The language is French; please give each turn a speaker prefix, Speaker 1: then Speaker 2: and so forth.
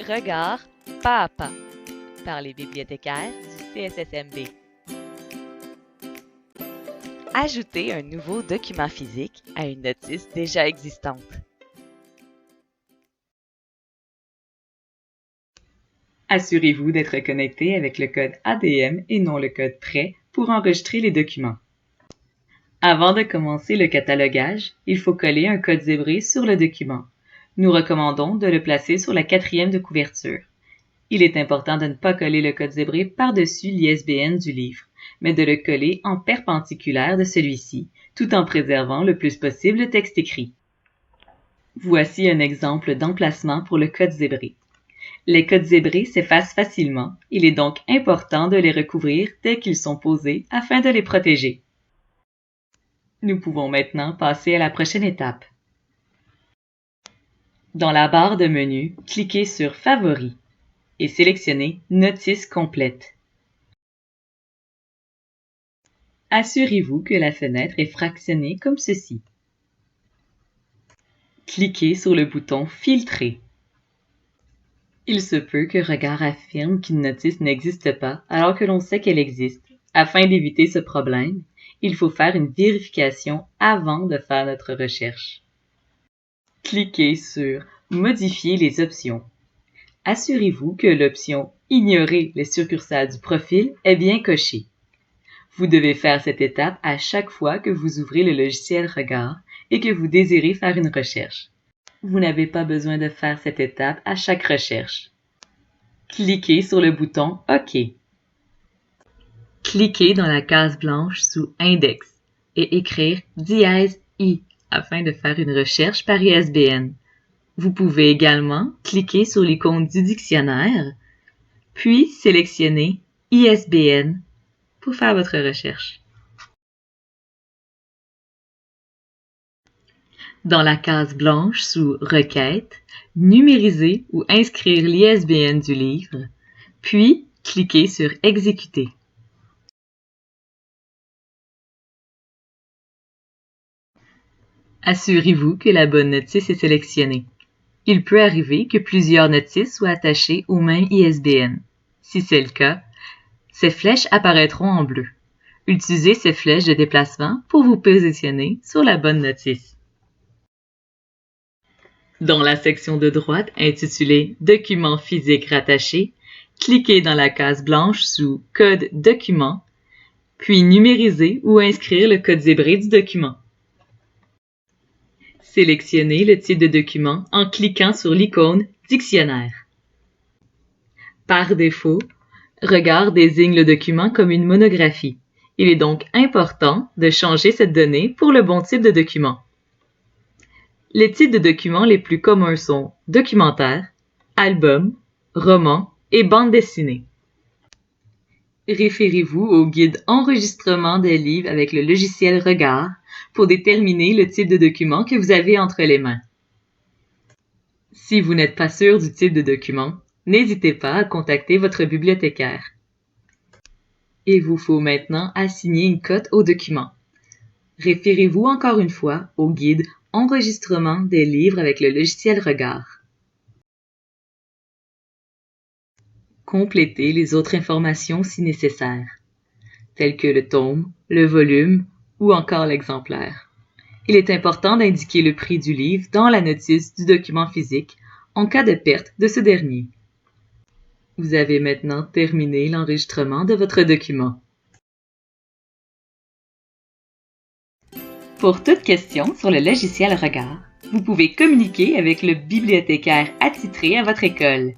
Speaker 1: Regard pas à pas par les bibliothécaires du CSSMB. Ajoutez un nouveau document physique à une notice déjà existante.
Speaker 2: Assurez-vous d'être connecté avec le code ADM et non le code PRET pour enregistrer les documents. Avant de commencer le catalogage, il faut coller un code zébré sur le document. Nous recommandons de le placer sur la 4e de couverture. Il est important de ne pas coller le code zébré par-dessus l'ISBN du livre, mais de le coller en perpendiculaire de celui-ci, tout en préservant le plus possible le texte écrit. Voici un exemple d'emplacement pour le code zébré. Les codes zébrés s'effacent facilement, il est donc important de les recouvrir dès qu'ils sont posés afin de les protéger. Nous pouvons maintenant passer à la prochaine étape. Dans la barre de menu, cliquez sur Favoris et sélectionnez Notice complète. Assurez-vous que la fenêtre est fractionnée comme ceci. Cliquez sur le bouton Filtrer. Il se peut que Regard affirme qu'une notice n'existe pas alors que l'on sait qu'elle existe. Afin d'éviter ce problème, il faut faire une vérification avant de faire notre recherche. Cliquez sur Modifier les options. Assurez-vous que l'option Ignorer les succursales du profil est bien cochée. Vous devez faire cette étape à chaque fois que vous ouvrez le logiciel Regard et que vous désirez faire une recherche. Vous n'avez pas besoin de faire cette étape à chaque recherche. Cliquez sur le bouton OK. Cliquez dans la case blanche sous Index et écrire /I afin de faire une recherche par ISBN. Vous pouvez également cliquer sur l'icône du dictionnaire, puis sélectionner ISBN pour faire votre recherche. Dans la case blanche sous Requête, numériser ou inscrire l'ISBN du livre, puis cliquez sur Exécuter. Assurez-vous que la bonne notice est sélectionnée. Il peut arriver que plusieurs notices soient attachées au même ISBN. Si c'est le cas, ces flèches apparaîtront en bleu. Utilisez ces flèches de déplacement pour vous positionner sur la bonne notice. Dans la section de droite intitulée « Documents physiques rattachés », cliquez dans la case blanche sous « Code document », puis numériser ou inscrire le code zébré du document. Sélectionnez le type de document en cliquant sur l'icône « Dictionnaire ». Par défaut, Regard désigne le document comme une monographie. Il est donc important de changer cette donnée pour le bon type de document. Les types de documents les plus communs sont documentaire, album, roman et bande dessinée. Référez-vous au guide Enregistrement des livres avec le logiciel Regard pour déterminer le type de document que vous avez entre les mains. Si vous n'êtes pas sûr du type de document, n'hésitez pas à contacter votre bibliothécaire. Il vous faut maintenant assigner une cote au document. Référez-vous encore une fois au guide Enregistrement des livres avec le logiciel Regard. Complétez les autres informations si nécessaire, telles que le tome, le volume ou encore l'exemplaire. Il est important d'indiquer le prix du livre dans la notice du document physique en cas de perte de ce dernier. Vous avez maintenant terminé l'enregistrement de votre document. Pour toute question sur le logiciel Regard, vous pouvez communiquer avec le bibliothécaire attitré à votre école.